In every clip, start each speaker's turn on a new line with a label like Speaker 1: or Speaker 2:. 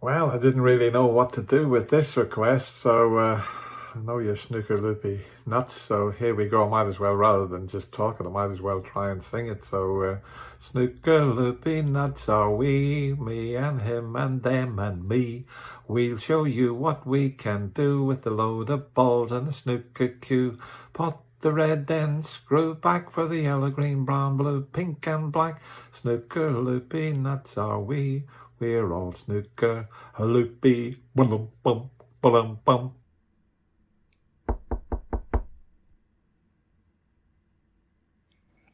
Speaker 1: Well, I didn't really know what to do with this request, so I know you're snooker loopy nuts, so here we go. Might as well, rather than just talking, I might as well try and sing it. So, snooker loopy nuts are we, me and him and them and me. We'll show you what we can do with a load of balls and a snooker cue. Pot the red, then screw back for the yellow, green, brown, blue, pink and black. Snooker loopy nuts are we. We're all snooker loopy. Bum bum bum bum.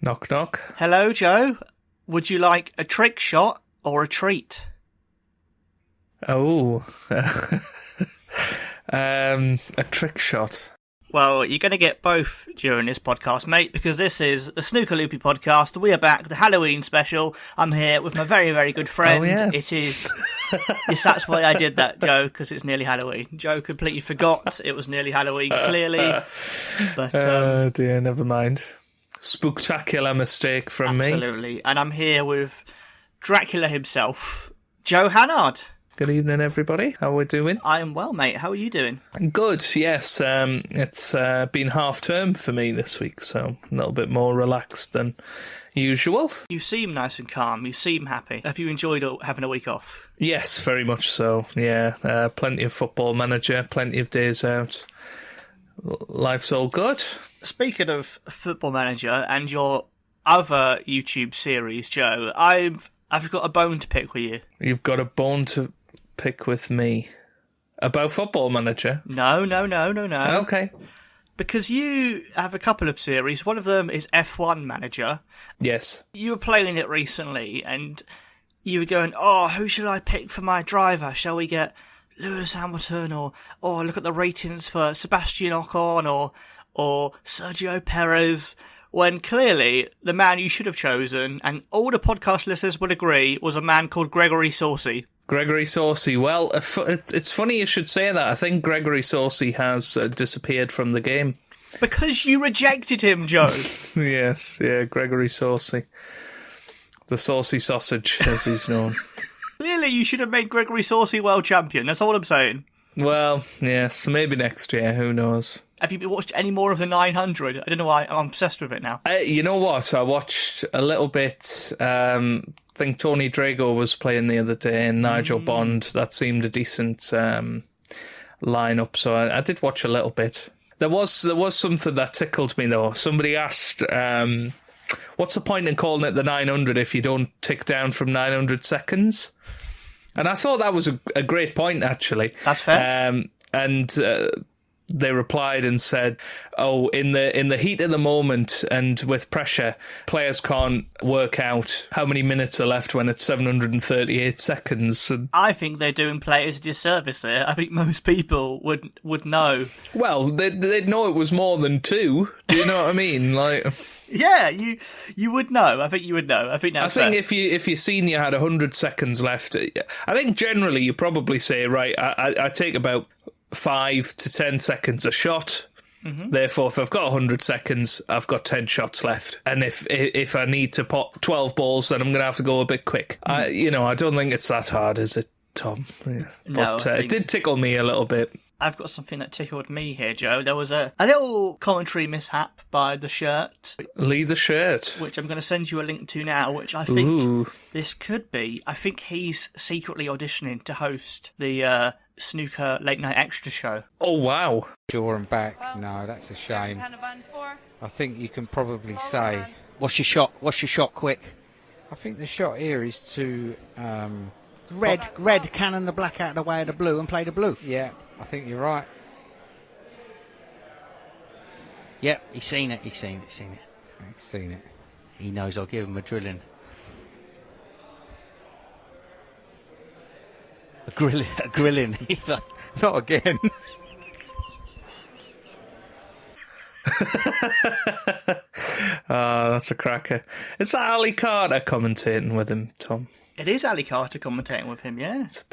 Speaker 2: Knock knock.
Speaker 3: Hello, Joe. Would you like a trick shot or a treat?
Speaker 2: Oh, a trick shot.
Speaker 3: Well, you're going to get both during this podcast, mate, because this is the Snooker Loopy podcast. We are back, the Halloween special. I'm here with my very, very good friend.
Speaker 2: Oh, yeah.
Speaker 3: It is... yes, that's why I did that, Joe, because it's nearly Halloween. Joe completely forgot it was nearly Halloween, clearly. But
Speaker 2: Oh, dear, never mind. Spooktacular mistake from me.
Speaker 3: Absolutely. And I'm here with Dracula himself, Joe Hannard.
Speaker 2: Good evening, everybody. How are we doing?
Speaker 3: I am well, mate. How are you doing?
Speaker 2: Good, yes. It's been half term for me this week, so a little bit more relaxed than usual.
Speaker 3: You seem nice and calm. You seem happy. Have you enjoyed having a week off?
Speaker 2: Yes, very much so. Yeah, plenty of Football Manager, plenty of days out. Life's all good.
Speaker 3: Speaking of Football Manager and your other YouTube series, Joe, I've got a bone to pick with you.
Speaker 2: You've got a bone to pick with me about Football Manager?
Speaker 3: No.
Speaker 2: Okay.
Speaker 3: Because you have a couple of series. One of them is F1 Manager.
Speaker 2: Yes.
Speaker 3: You were playing it recently, and you were going, "Oh, who should I pick for my driver? Shall we get Lewis Hamilton, or look at the ratings for Sebastian Ocon, or Sergio Perez?" When clearly the man you should have chosen, and all the podcast listeners would agree, was a man called Gregory Saucy.
Speaker 2: Gregory Saucy. Well, it's funny you should say that. I think Gregory Saucy has disappeared from the game.
Speaker 3: Because you rejected him, Joe.
Speaker 2: Yes, yeah, Gregory Saucy. The saucy sausage, as he's known.
Speaker 3: Clearly you should have made Gregory Saucy world champion. That's all I'm saying.
Speaker 2: Well, yes, maybe next year. Who knows?
Speaker 3: Have you watched any more of the 900? I don't know why. I'm obsessed with it now.
Speaker 2: You know what? I watched a little bit. I think Tony Drago was playing the other day, and Nigel Bond. That seemed a decent lineup, so I did watch a little bit. There was something that tickled me though. Somebody asked, "What's the point in calling it the 900 if you don't tick down from 900 seconds?" And I thought that was a great point, actually.
Speaker 3: That's fair.
Speaker 2: They replied and said, "Oh, in the heat of the moment and with pressure, players can't work out how many minutes are left when it's 738 seconds." And
Speaker 3: I think they're doing players a disservice there. I think most people would know.
Speaker 2: well, they'd know it was more than 2. Do you know what I mean? Like,
Speaker 3: yeah, you would know. I think you would know. I think that's fair.
Speaker 2: if you seen you had 100 seconds left, I think generally you probably say, right, I take about 5 to 10 seconds a shot. Mm-hmm. Therefore, if I've got 100 seconds, I've got 10 shots left. And if I need to pop 12 balls, then I'm going to have to go a bit quick.
Speaker 3: Mm.
Speaker 2: I don't think it's that hard, is it, Tom? Yeah.
Speaker 3: No,
Speaker 2: But it did tickle me a little bit.
Speaker 3: I've got something that tickled me here, Joe. There was a little commentary mishap by The Shirt.
Speaker 2: Lee the Shirt.
Speaker 3: Which I'm going to send you a link to now, which I think this could be. I think he's secretly auditioning to host the Snooker Late Night Extra show.
Speaker 2: Oh, wow.
Speaker 4: Jaw and back. No, that's a shame. I think you can probably say... What's your shot? What's your shot, quick? I think the shot here is to...
Speaker 5: Red, cannon the black out of the way of the blue and play the blue.
Speaker 4: Yeah, I think you're right.
Speaker 5: Yep, he's seen it. He's seen it.
Speaker 4: He knows I'll give him a drilling. A grilling. Not again.
Speaker 2: That's a cracker. Is that Ali Carter commentating with him, Tom?
Speaker 3: It is Ali Carter commentating with him, yeah.
Speaker 2: It's a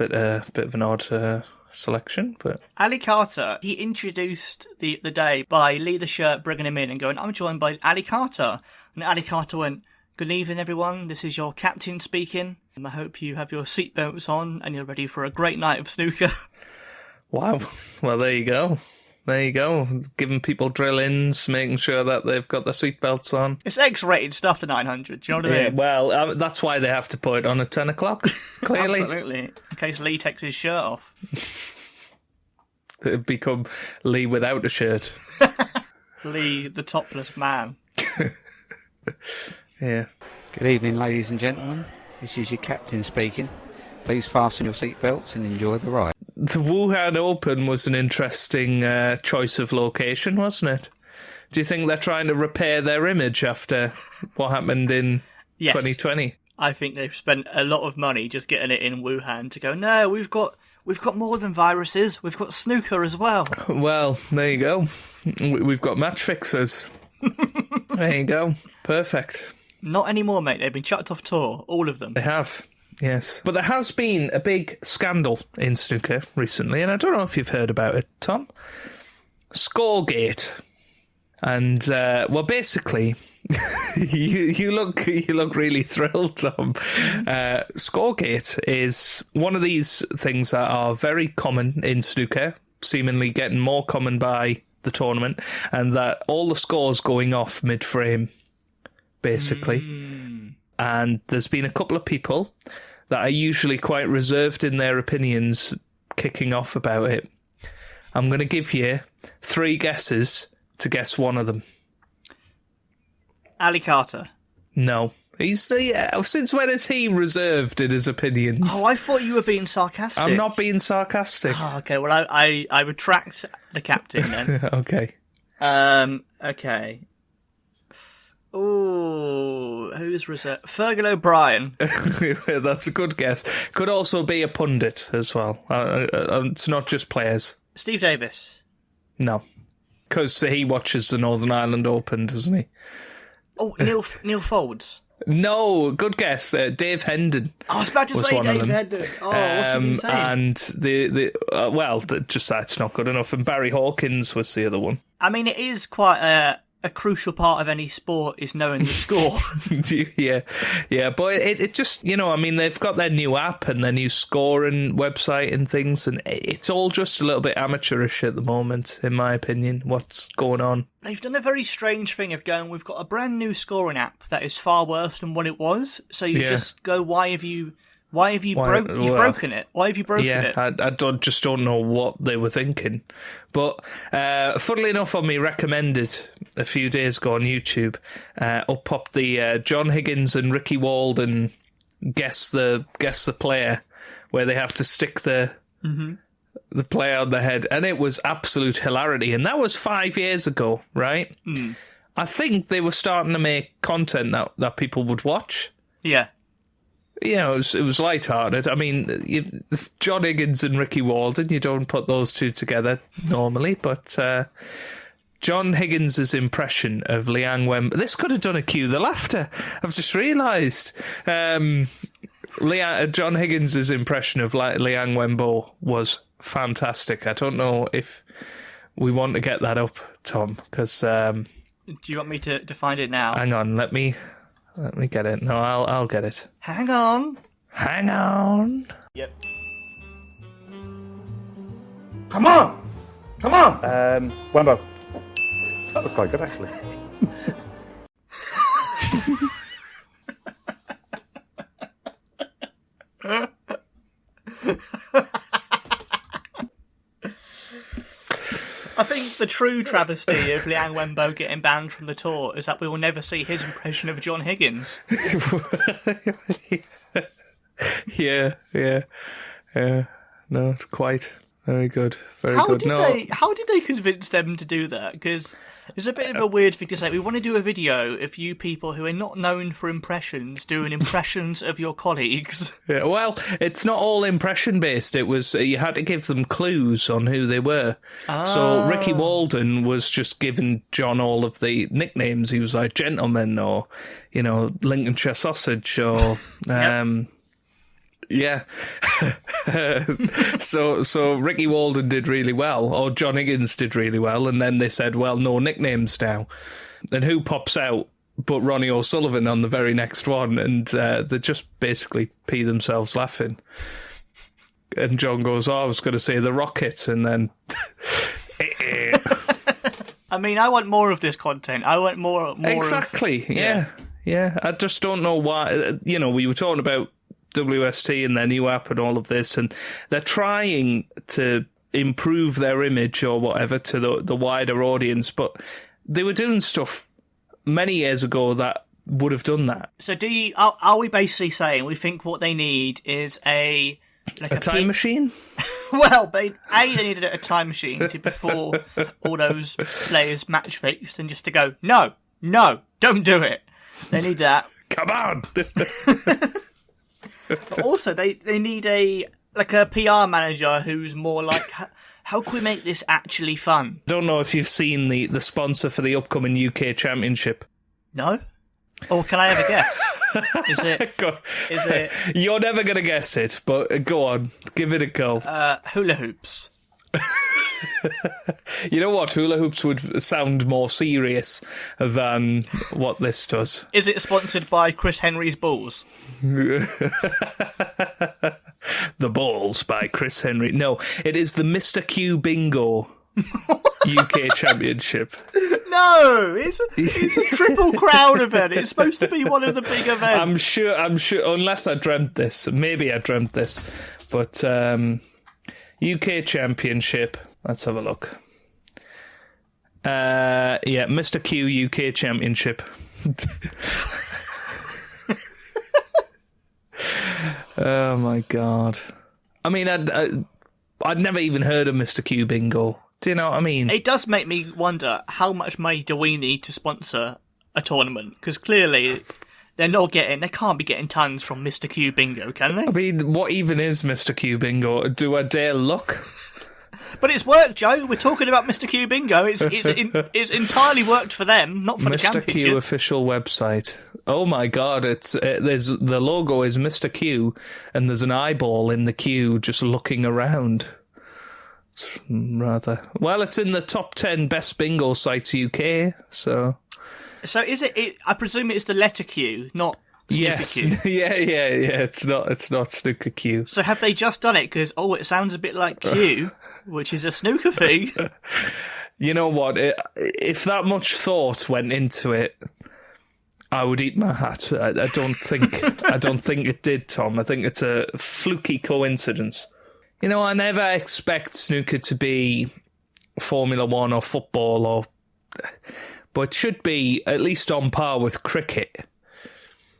Speaker 2: bit of an odd selection, but...
Speaker 3: Ali Carter, he introduced the day by Lee the Shirt bringing him in and going, "I'm joined by Ali Carter." And Ali Carter went, "Good evening, everyone. This is your captain speaking." I hope you have your seatbelts on and you're ready for a great night of snooker.
Speaker 2: Wow. Well, there you go. There you go. Giving people drill-ins, making sure that they've got their seatbelts on.
Speaker 3: It's X-rated stuff, the 900, do you know what I
Speaker 2: Yeah,
Speaker 3: mean?
Speaker 2: well, that's why they have to put it on at 10 o'clock, clearly.
Speaker 3: Absolutely. In case Lee takes his shirt off.
Speaker 2: It'd become Lee without a shirt.
Speaker 3: Lee, the topless man.
Speaker 2: Yeah.
Speaker 4: Good evening, ladies and gentlemen. This is your captain speaking. Please fasten your seatbelts and enjoy the ride.
Speaker 2: The Wuhan Open was an interesting choice of location, wasn't it? Do you think they're trying to repair their image after what happened in 2020?
Speaker 3: I think they've spent a lot of money just getting it in Wuhan to go, no, we've got more than viruses, we've got snooker as well.
Speaker 2: Well, there you go. We've got match fixers. There you go. Perfect.
Speaker 3: Not anymore, mate. They've been chucked off tour, all of them.
Speaker 2: They have. Yes. But there has been a big scandal in snooker recently, and I don't know if you've heard about it, Tom. Scoregate. And, well, basically, you look really thrilled, Tom. Scoregate is one of these things that are very common in snooker, seemingly getting more common by the tournament, and that all the scores going off mid-frame, basically. And there's been a couple of people that are usually quite reserved in their opinions kicking off about it. I'm going to give you 3 guesses to guess one of them.
Speaker 3: Ali Carter.
Speaker 2: No. Since when is he reserved in his opinions?
Speaker 3: Oh, I thought you were being sarcastic.
Speaker 2: I'm not being sarcastic.
Speaker 3: Oh, okay, well, I retract the captain then.
Speaker 2: Okay.
Speaker 3: Okay. Ooh, who's reserved? Fergal O'Brien.
Speaker 2: That's a good guess. Could also be a pundit as well. It's not just players.
Speaker 3: Steve Davis.
Speaker 2: No. Because he watches the Northern Ireland Open, doesn't he?
Speaker 3: Oh, Neil Folds.
Speaker 2: No, good guess. Dave Hendon.
Speaker 3: I was about to say Dave Hendon. Oh, what's he been saying?
Speaker 2: And just that's not good enough. And Barry Hawkins was the other one.
Speaker 3: I mean, it is quite a crucial part of any sport is knowing the score.
Speaker 2: yeah, but it just, I mean, they've got their new app and their new scoring website and things, and it's all just a little bit amateurish at the moment, in my opinion, what's going on.
Speaker 3: They've done a very strange thing of going, we've got a brand new scoring app that is far worse than what it was, so you just go, why have you broken it? Why have you broken it?
Speaker 2: I just don't know what they were thinking. But funnily enough, on me recommended a few days ago on YouTube, up popped the John Higgins and Ricky Walden guess the player, where they have to stick the player on the head, and it was absolute hilarity. And that was 5 years ago, right? I think they were starting to make content that people would watch.
Speaker 3: Yeah.
Speaker 2: It was lighthearted. I mean, John Higgins and Ricky Walden, you don't put those two together normally, but John Higgins' impression of Liang Wen... This could have done a cue the laughter. I've just realised. John Higgins' impression of Liang Wenbo was fantastic. I don't know if we want to get that up, Tom, because...
Speaker 3: Do you want me to find it now?
Speaker 2: Hang on, let me get it. No, I'll get it.
Speaker 3: Hang on.
Speaker 2: Yep.
Speaker 6: Come on! Wembo. That was quite good, actually.
Speaker 3: I think the true travesty of Liang Wenbo getting banned from the tour is that we will never see his impression of John Higgins.
Speaker 2: Yeah. No, it's quite very good.
Speaker 3: How did they convince them to do that? Because it's a bit of a weird thing to say. We want to do a video of you people who are not known for impressions doing impressions of your colleagues.
Speaker 2: Yeah, well, it's not all impression based. It was you had to give them clues on who they were. So Ricky Walden was just giving John all of the nicknames. He was like Gentleman or Lincolnshire Sausage or. Yeah. So Ricky Walden did really well, or John Higgins did really well, and then they said, well, no nicknames now. And who pops out but Ronnie O'Sullivan on the very next one, and they just basically pee themselves laughing. And John goes, I was going to say the Rocket, and then...
Speaker 3: I mean, I want more of this content. I want more
Speaker 2: exactly, yeah. I just don't know why. We were talking about WST and their new app and all of this, and they're trying to improve their image or whatever to the wider audience, but they were doing stuff many years ago that would have done that.
Speaker 3: So are we basically saying we think what they need is a
Speaker 2: time machine?
Speaker 3: Well, they needed a time machine before all those players match fixed, and just to go, no, don't do it. They need that.
Speaker 2: Come on.
Speaker 3: But also, they need a PR manager who's more like, how can we make this actually fun?
Speaker 2: I don't know if you've seen the sponsor for the upcoming UK Championship.
Speaker 3: No? Or can I have a guess? Is it?
Speaker 2: You're never going to guess it, but go on, give it a go.
Speaker 3: Hula hoops.
Speaker 2: You know what? Hula hoops would sound more serious than what this does.
Speaker 3: Is it sponsored by Chris Henry's Balls?
Speaker 2: The Balls by Chris Henry. No, it is the Mr. Q Bingo UK Championship.
Speaker 3: No, it's a Triple Crown event. It's supposed to be one of the big events.
Speaker 2: I'm sure, unless I dreamt this. Maybe I dreamt this. But UK Championship, let's have a look. Mr. Q UK Championship. Oh my God. I mean, I'd never even heard of Mr. Q Bingo. Do you know what I mean?
Speaker 3: It does make me wonder, how much money do we need to sponsor a tournament? Because clearly they can't be getting tons from Mr. Q Bingo, can they?
Speaker 2: I mean, what even is Mr. Q Bingo? Do I dare look?
Speaker 3: But it's worked, Joe. We're talking about Mr. Q Bingo. It's entirely worked for them, not for the championship.
Speaker 2: Mr. Q official website. Oh my God! There's the logo is Mr. Q, and there's an eyeball in the queue just looking around. It's rather well. It's in the top 10 best bingo sites UK. So
Speaker 3: is it? I presume it's the letter Q, not.
Speaker 2: Yes,
Speaker 3: Q.
Speaker 2: yeah. It's not snooker Q.
Speaker 3: So have they just done it because it sounds a bit like Q, which is a snooker thing?
Speaker 2: You know what? If that much thought went into it, I would eat my hat. I don't think it did, Tom. I think it's a fluky coincidence. You know, I never expect snooker to be Formula One or football, but it should be at least on par with cricket.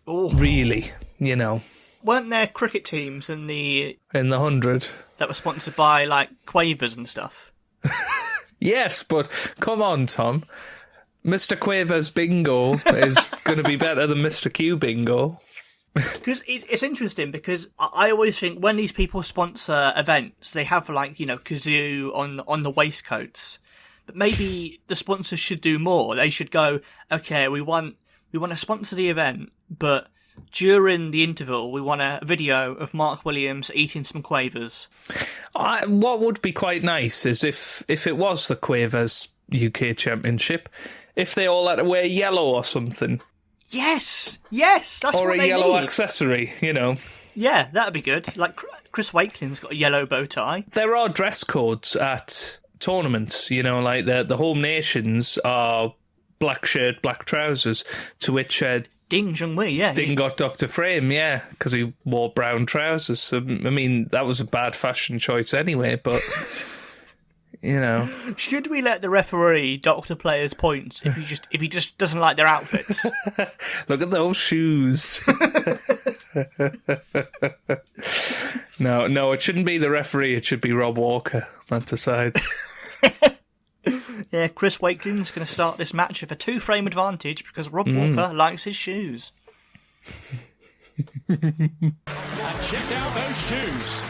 Speaker 3: Oh.
Speaker 2: Really, you know.
Speaker 3: Weren't there cricket teams in the
Speaker 2: 100
Speaker 3: that were sponsored by like Quavers and stuff?
Speaker 2: Yes, but come on, Tom. Mr. Quavers Bingo is going to be better than Mr. Q Bingo.
Speaker 3: Because it's interesting, because I always think when these people sponsor events, they have like, kazoo on the waistcoats. But maybe the sponsors should do more. They should go, okay, we want to sponsor the event, but during the interval, we want a video of Mark Williams eating some Quavers.
Speaker 2: What would be quite nice is if it was the Quavers UK Championship, if they all had to wear yellow or something.
Speaker 3: Yes, that's what they need.
Speaker 2: Or a yellow accessory,
Speaker 3: Yeah, that'd be good. Like Chris Wakeling's got a yellow bow tie.
Speaker 2: There are dress codes at tournaments, like the home nations are black shirt, black trousers, to which
Speaker 3: Ding Junhui, yeah.
Speaker 2: Ding got Dr. Frame, yeah, because he wore brown trousers. So, I mean, that was a bad fashion choice anyway, but,
Speaker 3: Should we let the referee doctor players' points if he just doesn't like their outfits?
Speaker 2: Look at those shoes. No, it shouldn't be the referee, it should be Rob Walker that decides.
Speaker 3: Yeah, Chris Wakeling's going to start this match with a 2-frame advantage because Rob Walker likes his shoes.
Speaker 7: And check out those shoes.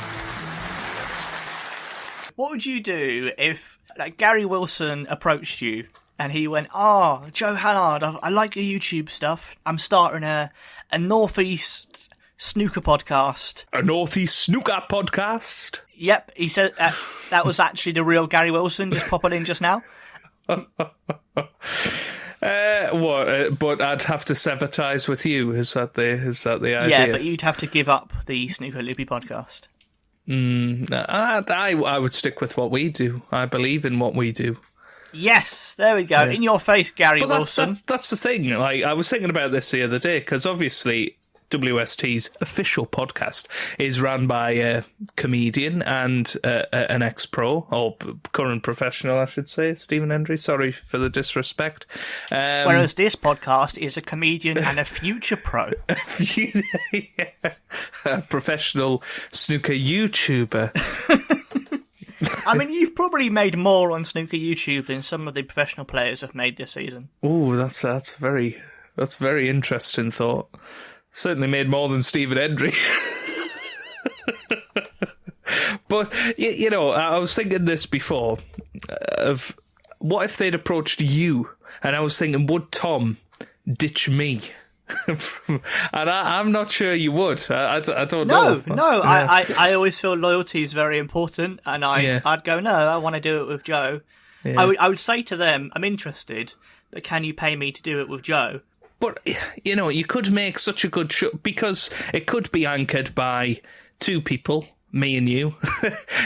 Speaker 3: What would you do if Gary Wilson approached you and he went, Joe Hallard, I like your YouTube stuff. I'm starting a Northeast snooker podcast.
Speaker 2: A Northeast snooker podcast?
Speaker 3: Yep, he said that was actually the real Gary Wilson just popping in just now.
Speaker 2: But I'd have to sever ties with you. Is that the idea?
Speaker 3: Yeah, but you'd have to give up the Snooker Loopy podcast.
Speaker 2: I would stick with what we do. I believe in what we do.
Speaker 3: Yes, there we go.
Speaker 2: Yeah.
Speaker 3: In your face, Gary
Speaker 2: But
Speaker 3: Wilson.
Speaker 2: that's the thing. Like, I was thinking about this the other day because obviously WST's official podcast is run by a comedian and an ex-pro, or current professional, I should say, Stephen Hendry. Sorry for the disrespect.
Speaker 3: Whereas this podcast is a comedian and a future pro.
Speaker 2: A professional snooker YouTuber.
Speaker 3: I mean, you've probably made more on snooker YouTube than some of the professional players have made this season.
Speaker 2: Oh, that's very interesting thought. Certainly made more than Stephen Hendry. But, you know, I was thinking this before, of what if they'd approached you? And I was thinking, would Tom ditch me? And I'm not sure you would. I don't know.
Speaker 3: No.
Speaker 2: Yeah.
Speaker 3: I always feel loyalty is very important, and I'd go, no, I want to do it with Joe.
Speaker 2: Yeah.
Speaker 3: I would say to them, I'm interested, but can you pay me to do it with Joe?
Speaker 2: But, you know, you could make such a good show, because it could be anchored by two people, me and you,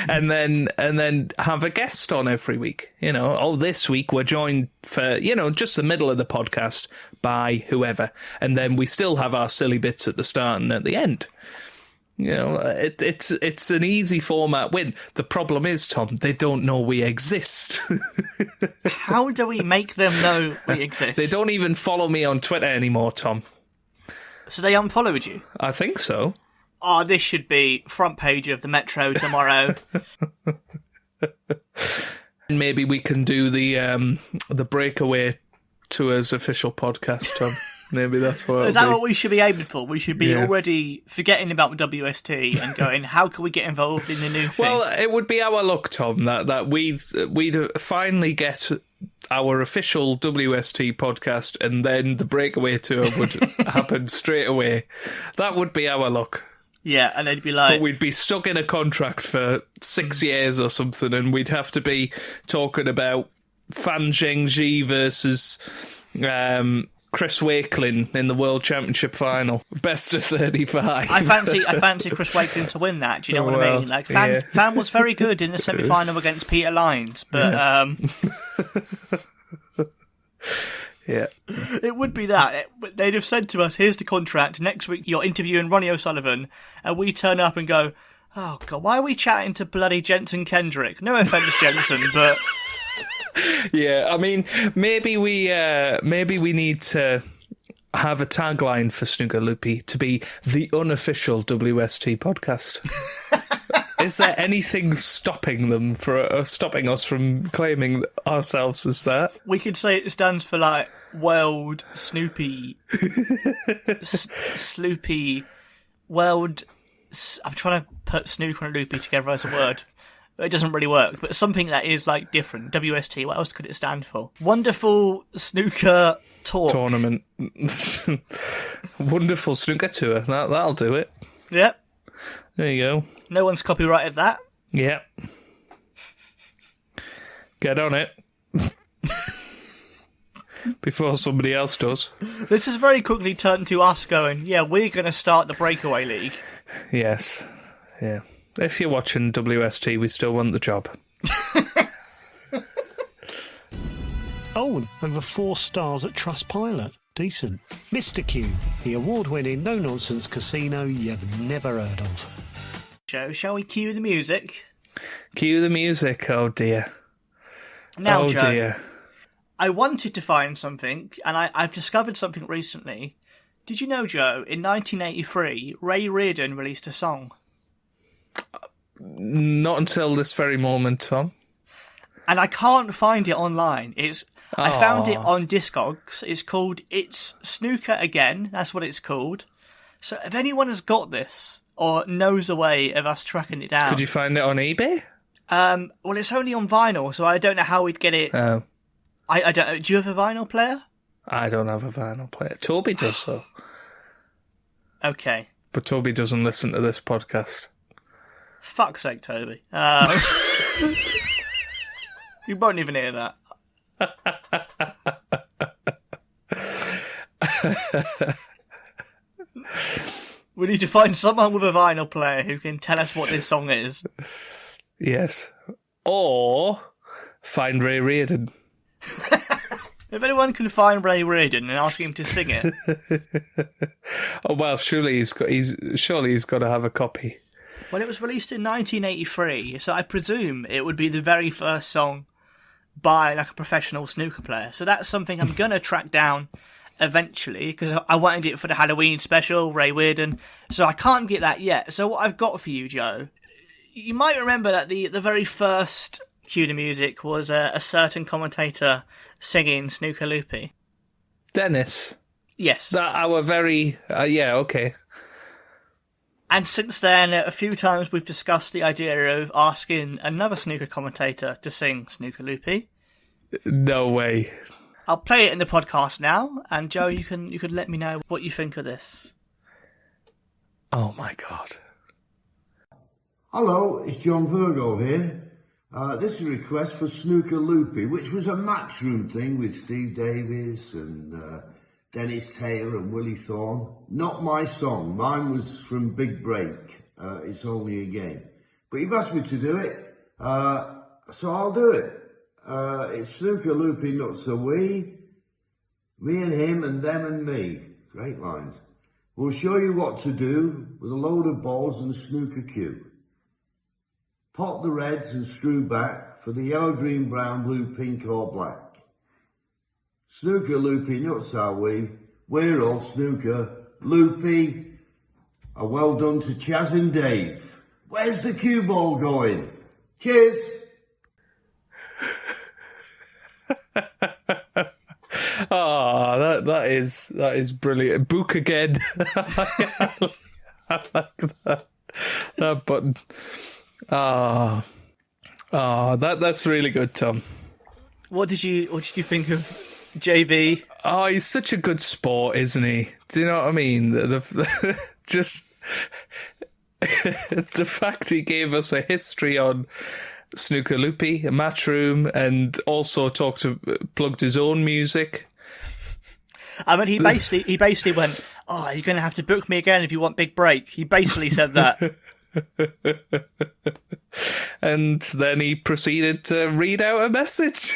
Speaker 2: and then have a guest on every week. You know, this week we're joined for, you know, just the middle of the podcast by whoever, and then we still have our silly bits at the start and at the end. You know, it's an easy format win. The problem is, Tom, they don't know we exist.
Speaker 3: How do we make them know we exist?
Speaker 2: They don't even follow me on Twitter anymore, Tom.
Speaker 3: So they unfollowed you?
Speaker 2: I think so.
Speaker 3: Oh, this should be front page of the Metro tomorrow.
Speaker 2: Maybe we can do the Breakaway Tours official podcast, Tom. Maybe that's what.
Speaker 3: Is that what we should be aiming for? We should be already forgetting about WST and going, how can we get involved in the new thing?
Speaker 2: Well, it would be our luck, Tom, that we'd finally get our official WST podcast, and then the Breakaway Tour would happen straight away. That would be our luck.
Speaker 3: Yeah, and they'd be like...
Speaker 2: But we'd be stuck in a contract for 6 years or something, and we'd have to be talking about Fan Zhengji versus Chris Wakelin in the World Championship final. Best of 35.
Speaker 3: I fancy Chris Wakelin to win that, do you know what I mean? Like, Fan was very good in the semi-final against Peter Lyons, but...
Speaker 2: Yeah.
Speaker 3: It would be that. They'd have said to us, here's the contract, next week you're interviewing Ronnie O'Sullivan, and we turn up and go, oh God, why are we chatting to bloody Jensen Kendrick? No offence, Jensen, but...
Speaker 2: Yeah, I mean, maybe we need to have a tagline for Snooker Loopy to be the unofficial WST podcast. Is there anything stopping us from claiming ourselves as that?
Speaker 3: We could say it stands for like World Snoopy, Sloopy, World. I'm trying to put snooker and loopy together as a word. It doesn't really work, but something that is like different. WST, what else could it stand for? Wonderful Snooker Tour.
Speaker 2: Tournament. Wonderful Snooker Tour. That'll do it.
Speaker 3: Yep.
Speaker 2: There you go.
Speaker 3: No one's copyrighted that.
Speaker 2: Yep. Get on it. Before somebody else does.
Speaker 3: This has very quickly turned to us going, yeah, we're going to start the Breakaway League.
Speaker 2: Yes. Yeah. If you're watching WST, we still want the job.
Speaker 8: Oh, over 4 stars at Trustpilot. Decent. Mr. Q, the award-winning no-nonsense casino you've never heard of.
Speaker 3: Joe, shall we cue the music?
Speaker 2: Cue the music, oh dear.
Speaker 3: Now,
Speaker 2: oh
Speaker 3: Joe,
Speaker 2: dear.
Speaker 3: I wanted to find something, and I've discovered something recently. Did you know, Joe, in 1983, Ray Reardon released a song?
Speaker 2: Not until this very moment, Tom.
Speaker 3: And I can't find it online. I found it on Discogs. It's called It's Snooker Again. That's what it's called. So if anyone has got this, or knows a way of us tracking it down...
Speaker 2: Could you find it on eBay?
Speaker 3: Well, it's only on vinyl, so I don't know how we'd get it...
Speaker 2: Oh.
Speaker 3: I don't know. Do you have a vinyl player?
Speaker 2: I don't have a vinyl player. Toby does, though.
Speaker 3: Okay.
Speaker 2: But Toby doesn't listen to this podcast.
Speaker 3: Fuck's sake, Toby. You won't even hear that. We need to find someone with a vinyl player who can tell us what this song is.
Speaker 2: Yes. Or find Ray Reardon.
Speaker 3: If anyone can find Ray Reardon and ask him to sing it.
Speaker 2: Oh well, surely he's got to have a copy.
Speaker 3: Well, it was released in 1983, so I presume it would be the very first song by like a professional snooker player. So that's something I'm gonna track down eventually, because I wanted it for the Halloween special, Ray Reardon. So I can't get that yet. So what I've got for you, Joe, you might remember that the very first cue to music was a certain commentator singing Snooker Loopy.
Speaker 2: Dennis.
Speaker 3: Yes.
Speaker 2: That our very yeah, okay.
Speaker 3: And since then, a few times we've discussed the idea of asking another snooker commentator to sing Snooker Loopy.
Speaker 2: No way.
Speaker 3: I'll play it in the podcast now, and Joe, you can let me know what you think of this.
Speaker 2: Oh my God.
Speaker 9: Hello, it's John Virgo here. This is a request for Snooker Loopy, which was a matchroom thing with Steve Davis and Dennis Taylor and Willie Thorne. Not my song. Mine was from Big Break. It's only a game. But you've asked me to do it, so I'll do it. It's Snooker Loopy, not so we. Me and him and them and me. Great lines. We'll show you what to do with a load of balls and a snooker cue. Pot the reds and screw back for the yellow, green, brown, blue, pink or black. Snooker Loopy, nuts are we. We're all snooker loopy. A well done to Chaz and Dave. Where's the cue ball going? Cheers.
Speaker 2: Oh, that is brilliant. Book again. I like that. That button. That's really good, Tom.
Speaker 3: What did you think of JV?
Speaker 2: Oh, he's such a good sport, isn't he? Do you know what I mean? Just the fact he gave us a history on Snooker Loopy, a matchroom, and also plugged his own music.
Speaker 3: I mean, he basically went, "Oh, you're going to have to book me again if you want Big Break." He basically said that.
Speaker 2: And then he proceeded to read out a message.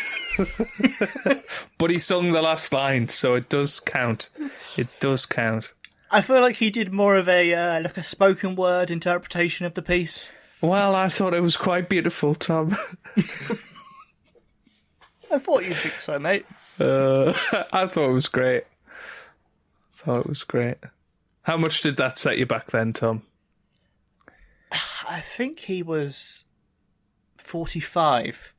Speaker 2: But he sung the last line, so it does count. It does count.
Speaker 3: I feel like he did more of a spoken word interpretation of the piece.
Speaker 2: Well, I thought it was quite beautiful, Tom.
Speaker 3: I thought you'd think so, mate.
Speaker 2: I thought it was great. How much did that set you back then, Tom?
Speaker 3: I think he was 45.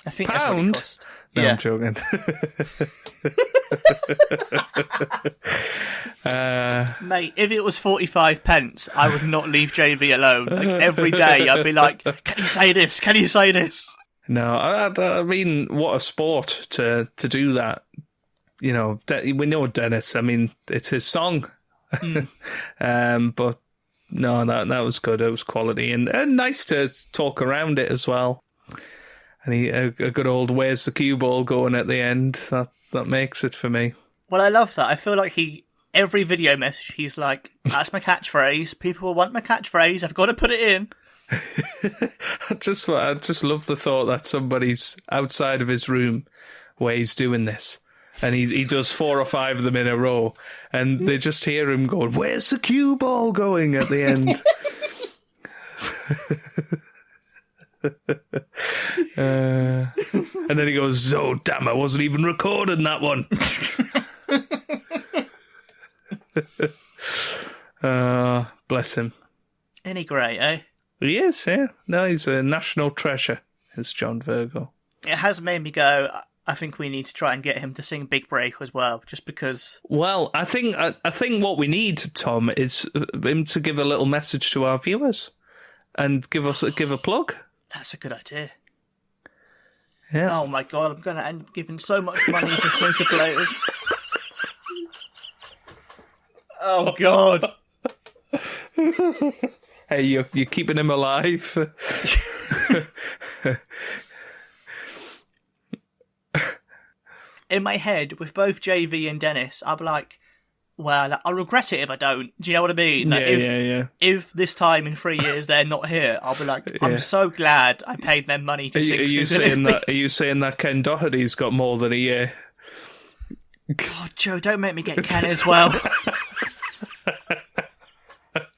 Speaker 3: I think that's what it cost.
Speaker 2: No,
Speaker 3: yeah.
Speaker 2: I'm joking.
Speaker 3: Mate, if it was 45 pence, I would not leave JV alone. Like, every day I'd be like, can you say this? Can you say this?
Speaker 2: No, I mean, what a sport to do that. You know, we know Dennis. I mean, it's his song. But no, that was good. It was quality and nice to talk around it as well. And a good old "Where's the cue ball" going at the end. That makes it for me.
Speaker 3: Well, I love that. I feel like every video message, he's like, "That's my catchphrase. People will want my catchphrase. I've got to put it in."
Speaker 2: I just love the thought that somebody's outside of his room where he's doing this. And he does 4 or 5 of them in a row, and they just hear him going, "Where's the cue ball going?" at the end. And then he goes, "Oh damn, I wasn't even recording that one." Bless him.
Speaker 3: Ain't he great, eh?
Speaker 2: He is, yeah. No, he's a national treasure, is John Virgo.
Speaker 3: It has made me go, I think we need to try and get him to sing Big Break as well, just because.
Speaker 2: Well, I think what we need, Tom, is him to give a little message to our viewers and give a plug.
Speaker 3: That's a good idea.
Speaker 2: Yeah.
Speaker 3: Oh my god, I'm going to end up giving so much money to snooker players. Oh god.
Speaker 2: Hey, you're keeping him alive.
Speaker 3: in my head, with both JV and Dennis, I'll be like, well, I'll regret it if I don't. Do you know what I mean? Like, if this time in 3 years they're not here, I'll be like, I'm so glad I paid them money to sing.
Speaker 2: Are you saying that Ken Doherty's got more than a year?
Speaker 3: God, Joe, don't make me get Ken as well.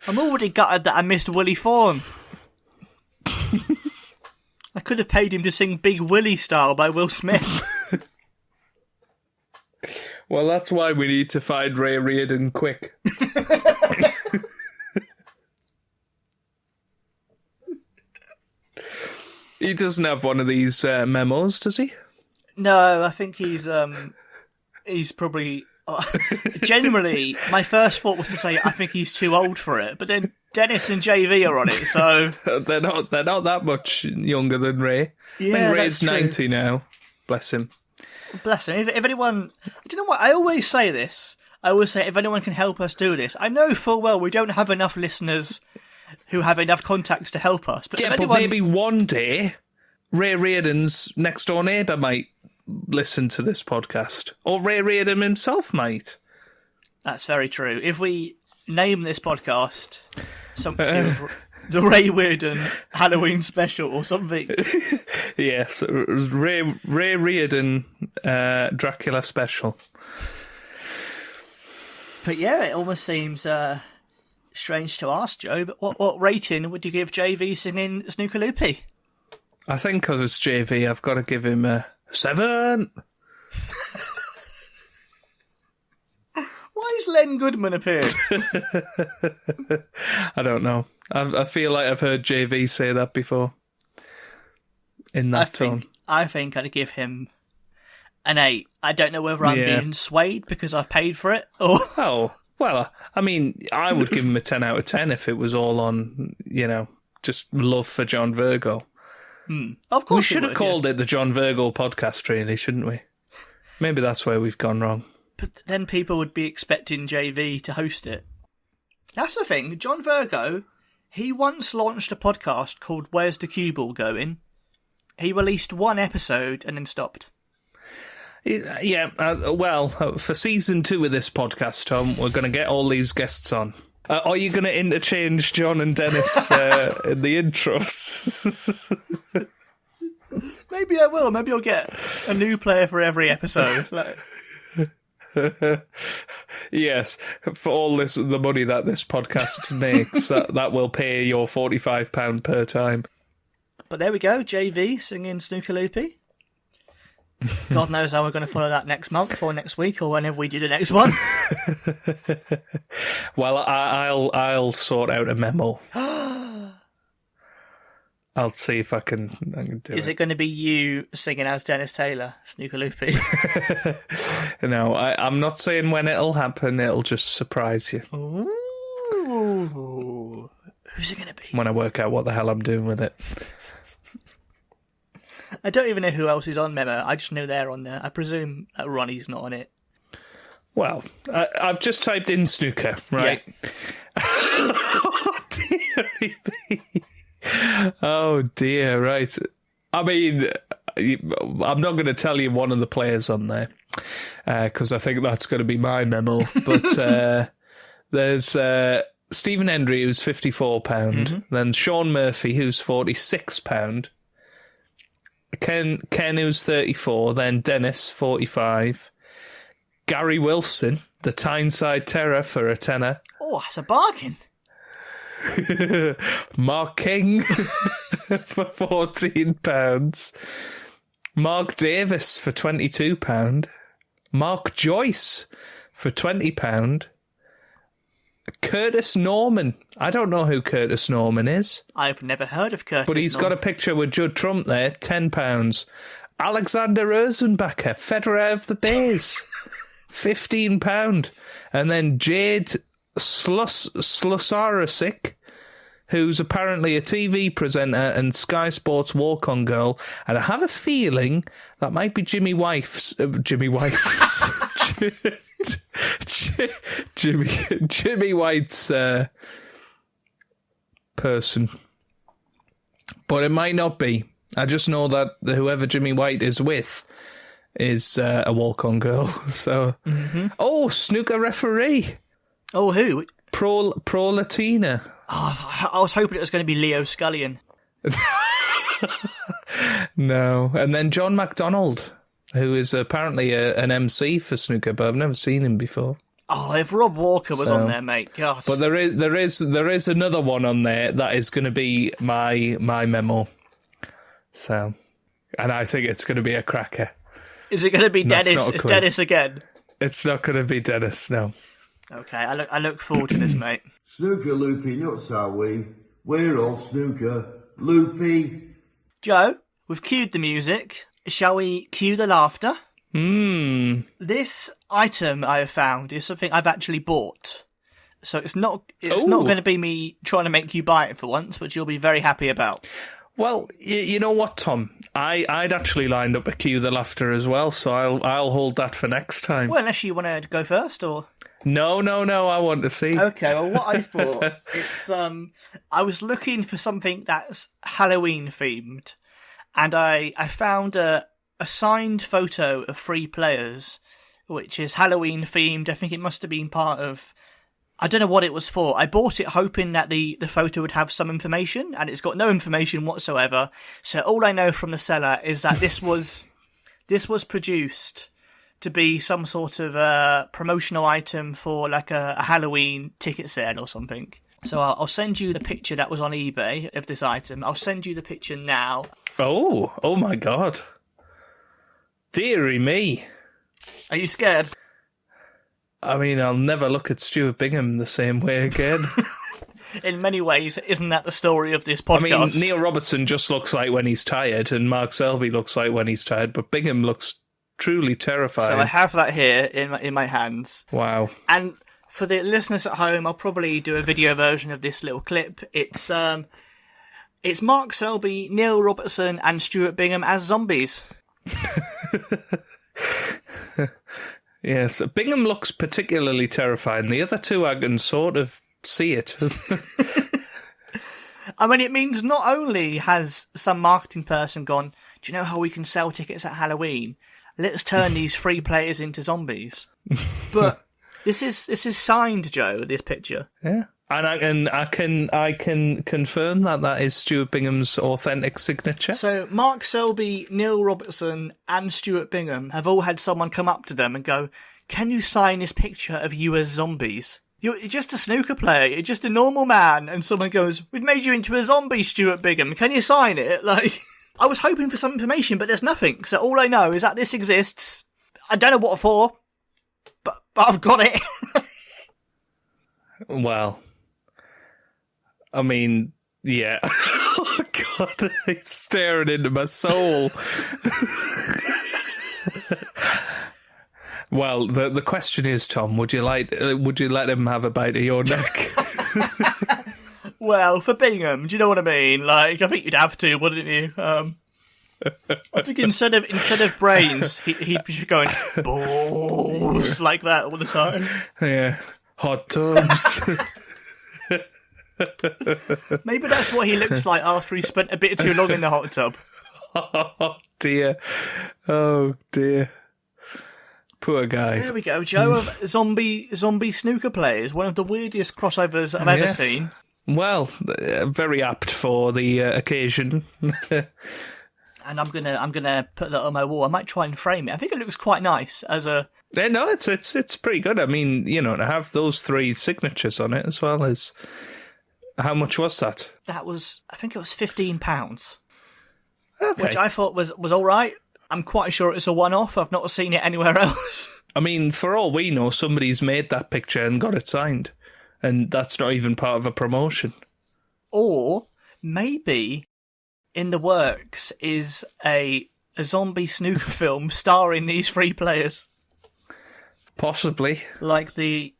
Speaker 3: I'm already gutted that I missed Willie Thorne. I could have paid him to sing Big Willie Style by Will Smith.
Speaker 2: Well, that's why we need to find Ray Reardon quick. He doesn't have one of these memos, does he?
Speaker 3: No, I think he's probably... Generally, my first thought was to say I think he's too old for it, but then Dennis and JV are on it, so...
Speaker 2: They're not that much younger than Ray.
Speaker 3: Yeah,
Speaker 2: I think Ray's 90 now. Bless him.
Speaker 3: Bless him. If anyone... Do you know what? I always say this. I always say, if anyone can help us do this. I know full well we don't have enough listeners who have enough contacts to help us. But
Speaker 2: but maybe one day, Ray Reardon's next-door neighbour might listen to this podcast. Or Ray Reardon himself might.
Speaker 3: That's very true. If we name this podcast something... The Ray Reardon Halloween special or something.
Speaker 2: Yes, Ray Reardon Dracula special.
Speaker 3: But yeah, it almost seems strange to ask, Joe, but what rating would you give JV singing Snooker Loopy?
Speaker 2: I think because it's JV, I've got to give him a 7.
Speaker 3: Why has Len Goodman appeared?
Speaker 2: I don't know. I feel like I've heard JV say that before. In that tone.
Speaker 3: I think I'd give him an 8. I don't know whether I'm being swayed because I've paid for it or...
Speaker 2: Oh, well, I mean, I would give him a 10 out of 10 if it was all on, just love for John Virgo.
Speaker 3: Of course
Speaker 2: we should have called it the John Virgo podcast, really, shouldn't we? Maybe that's where we've gone wrong.
Speaker 3: But then people would be expecting JV to host it. That's the thing. John Virgo, he once launched a podcast called Where's the Cue Ball Going? He released one episode and then stopped.
Speaker 2: Yeah, for season 2 of this podcast, Tom, we're going to get all these guests on. Are you going to interchange John and Dennis in the intros?
Speaker 3: Maybe I will. Maybe I'll get a new player for every episode.
Speaker 2: Yes, for all the money that this podcast makes, that will pay your £45 per time.
Speaker 3: But there we go, JV singing Snooker Loopy. God knows how we're going to follow that next month or next week or whenever we do the next one.
Speaker 2: Well, I'll sort out a memo. I'll see if I can do it.
Speaker 3: Is it going to be you singing as Dennis Taylor, Snooker Loopy?
Speaker 2: No, I'm not saying when it'll happen. It'll just surprise you.
Speaker 3: Ooh. Who's it going to be?
Speaker 2: When I work out what the hell I'm doing with it.
Speaker 3: I don't even know who else is on Memo. I just know they're on there. I presume Ronnie's not on it.
Speaker 2: Well, I've just typed in snooker, right? Yeah. Oh, dear me. Oh, dear, right. I mean, I'm not going to tell you one of the players on there because I think that's going to be my memo. But there's Stephen Hendry, who's £54. Mm-hmm. Then Sean Murphy, who's £46. Ken, who's 34, then Dennis, 45. Gary Wilson, the Tyneside Terror, for a tenner.
Speaker 3: Oh, that's a bargain.
Speaker 2: Mark King for £14. Mark Davis for £22. Mark Joyce for £20. Curtis Norman. I don't know who Curtis Norman is.
Speaker 3: I've never heard of Curtis
Speaker 2: But he's got a picture with Judd Trump there, £10. Alexander Rosenbacher, Federer of the Bays, £15. And then Jade Slusarasic, who's apparently a TV presenter and Sky Sports walk-on girl. And I have a feeling that might be Jimmy White's person. But it might not be. I just know that whoever Jimmy White is with is a walk-on girl. So, oh, snooker referee,
Speaker 3: Oh, who?
Speaker 2: pro Latina.
Speaker 3: Oh, I was hoping it was going to be Leo Scullion.
Speaker 2: No, and then John MacDonald, who is apparently an MC for snooker, but I've never seen him before.
Speaker 3: Oh, if Rob Walker was on there, mate, God.
Speaker 2: But there is another one on there that is going to be my memo. So, and I think it's going to be a cracker.
Speaker 3: Is it going to be
Speaker 2: That's
Speaker 3: Dennis?
Speaker 2: not a
Speaker 3: It's
Speaker 2: clue.
Speaker 3: Dennis again.
Speaker 2: It's not going to be Dennis, no.
Speaker 3: Okay, I look forward to this, mate.
Speaker 9: Snooker loopy nuts are we? We're all snooker loopy.
Speaker 3: Joe, we've cued the music. Shall we cue the laughter? This item I have found is something I've actually bought. So it's not going to be me trying to make you buy it for once, which you'll be very happy about.
Speaker 2: Well, you know what, Tom? I'd actually lined up a cue the laughter as well, so I'll hold that for next time.
Speaker 3: Well, unless you want to go first, or...
Speaker 2: No, I want to see.
Speaker 3: Okay, well, what I thought, it's, I was looking for something that's Halloween-themed, and I found a signed photo of 3 players, which is Halloween-themed. I think it must have been part of... I don't know what it was for. I bought it hoping that the photo would have some information, and it's got no information whatsoever. So all I know from the seller is that this was produced to be some sort of promotional item for like a Halloween ticket sale or something. So I'll send you the picture that was on eBay of this item. I'll send you the picture now.
Speaker 2: Oh my God. Dearie me.
Speaker 3: Are you scared?
Speaker 2: I mean, I'll never look at Stuart Bingham the same way again.
Speaker 3: In many ways, isn't that the story of this podcast?
Speaker 2: I mean, Neil Robertson just looks like when he's tired, and Mark Selby looks like when he's tired, but Bingham looks truly terrifying.
Speaker 3: So I have that here in my hands.
Speaker 2: Wow.
Speaker 3: And for the listeners at home, I'll probably do a video version of this little clip. It's Mark Selby, Neil Robertson, and Stuart Bingham as zombies.
Speaker 2: Yes, Bingham looks particularly terrifying. The other two, I can sort of see it.
Speaker 3: I mean, it means not only has some marketing person gone, do you know how we can sell tickets at Halloween? Let's turn these 3 players into zombies. But this is signed, Joe, this picture.
Speaker 2: Yeah. And I can confirm that is Stuart Bingham's authentic signature.
Speaker 3: So Mark Selby, Neil Robertson, and Stuart Bingham have all had someone come up to them and go, "Can you sign this picture of you as zombies? You're just a snooker player. You're just a normal man." And someone goes, "We've made you into a zombie, Stuart Bingham. Can you sign it?" Like, I was hoping for some information, but there's nothing. So all I know is that this exists. I don't know what for, but I've got it.
Speaker 2: Well, I mean, yeah. Oh, God, it's staring into my soul. Well, the question is, Tom, would you let him have a bite of your neck?
Speaker 3: Well, for Bingham, do you know what I mean? Like, I think you'd have to, wouldn't you? I think instead of brains, he'd be going balls like that all the time.
Speaker 2: Yeah, hot tubs.
Speaker 3: Maybe that's what he looks like after he spent a bit too long in the hot tub.
Speaker 2: Oh dear. Oh dear. Poor guy.
Speaker 3: There we go, Joe, of zombie snooker players. One of the weirdest crossovers I've ever seen.
Speaker 2: Well, very apt for the occasion.
Speaker 3: And I'm gonna put that on my wall. I might try and frame it. I think it looks quite nice as a.
Speaker 2: Yeah, no, it's pretty good. I mean, you know, to have those 3 signatures on it as well as. How much was that?
Speaker 3: That was, I think it was £15.
Speaker 2: Okay.
Speaker 3: Which I thought was all right. I'm quite sure it's a one-off. I've not seen it anywhere else.
Speaker 2: I mean, for all we know, somebody's made that picture and got it signed. And that's not even part of a promotion.
Speaker 3: Or maybe in the works is a zombie snooker film starring these 3 players.
Speaker 2: Possibly.
Speaker 3: Like the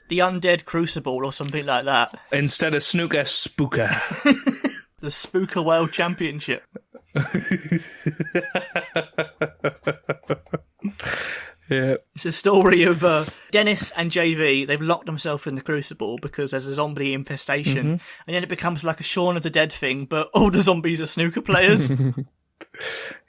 Speaker 3: Undead Crucible or something like that.
Speaker 2: Instead of snooker, spooker.
Speaker 3: The Spooker World Championship.
Speaker 2: Yeah.
Speaker 3: It's a story of Dennis and JV. They've locked themselves in the Crucible because there's a zombie infestation. And then it becomes like a Shaun of the Dead thing, but all the zombies are snooker players.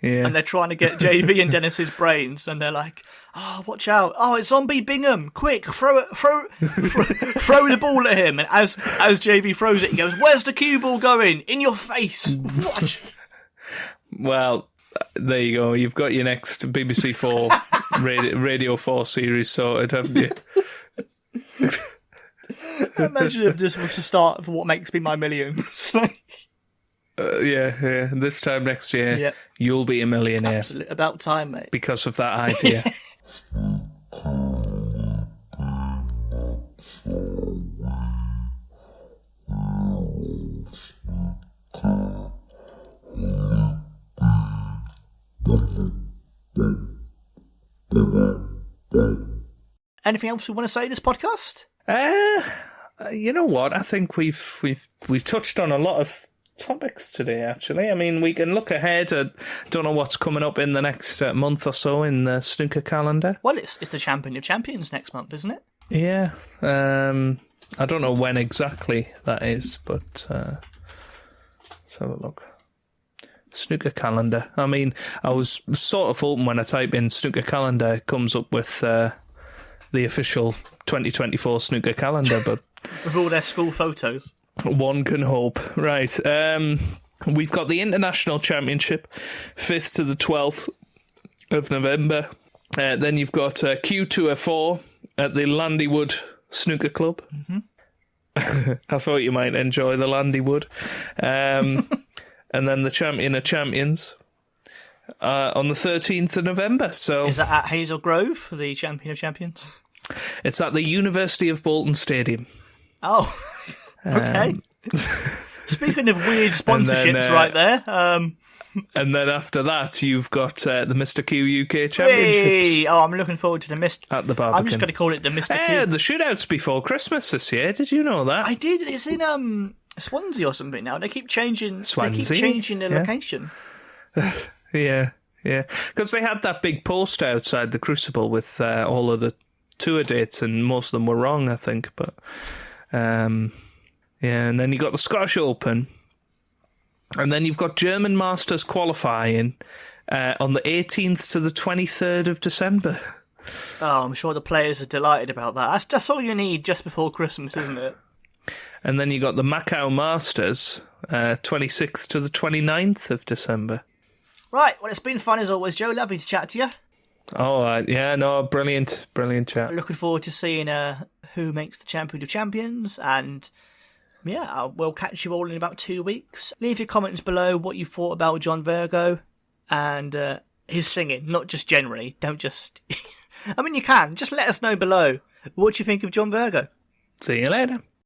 Speaker 2: Yeah.
Speaker 3: And they're trying to get JV and Dennis's brains, and they're like, "Oh, watch out! Oh, it's Zombie Bingham! Quick, throw the ball at him!" And as JV throws it, he goes, "Where's the cue ball going? In your face!" Watch.
Speaker 2: Well, there you go. You've got your next BBC 4 Radio 4 series sorted, haven't you?
Speaker 3: Imagine if this was the start of What Makes Me My Millions.
Speaker 2: Yeah. This time next year,
Speaker 3: Yep.
Speaker 2: You'll be a millionaire.
Speaker 3: Absolutely. About time, mate.
Speaker 2: Because of that idea.
Speaker 3: Anything else we want to say in this podcast?
Speaker 2: You know what? I think we've touched on a lot of topics today, actually. I mean, we can look ahead. I don't know what's coming up in the next month or so in the snooker calendar.
Speaker 3: Well, it's the Champion of Champions next month, isn't it?
Speaker 2: Yeah. I don't know when exactly that is, but let's have a look. Snooker calendar. I mean, I was sort of hoping when I type in snooker calendar, it comes up with the official 2024 snooker calendar, but
Speaker 3: with all their school photos.
Speaker 2: One can hope. Right. We've got the International Championship, 5th to the 12th of November. Then you've got Q2 4 at the Landywood Snooker Club. Mm-hmm. I thought you might enjoy the Landywood. And then the Champion of Champions on the 13th of November. So
Speaker 3: is that at Hazel Grove, the Champion of Champions?
Speaker 2: It's at the University of Bolton Stadium.
Speaker 3: Oh, okay. Speaking of weird sponsorships right there.
Speaker 2: And then after that, you've got the Mr. Q UK Championships.
Speaker 3: Hey! Oh, I'm looking forward to the Mr.
Speaker 2: At the Barbican.
Speaker 3: I'm just going to call it the Mr. Q.
Speaker 2: The shootouts before Christmas this year. Did you know that?
Speaker 3: I did. It's in Swansea or something now. They keep changing.
Speaker 2: Swansea?
Speaker 3: They keep changing the location.
Speaker 2: Yeah. Because they had that big poster outside the Crucible with all of the tour dates, and most of them were wrong, I think. But and then you got the Scottish Open, and then you've got German Masters qualifying on the 18th to the 23rd of December.
Speaker 3: Oh, I'm sure the players are delighted about that. That's all you need just before Christmas, isn't it?
Speaker 2: And then you got the Macau Masters, 26th to the 29th of December.
Speaker 3: Right, well, it's been fun as always, Joe. Lovely to chat to you.
Speaker 2: Oh, yeah, no, brilliant chat.
Speaker 3: Looking forward to seeing who makes the Champion of Champions, and yeah, we'll catch you all in about 2 weeks. Leave your comments below what you thought about John Virgo and his singing, not just generally. Don't just... I mean, you can. Just let us know below what you think of John Virgo.
Speaker 2: See you later.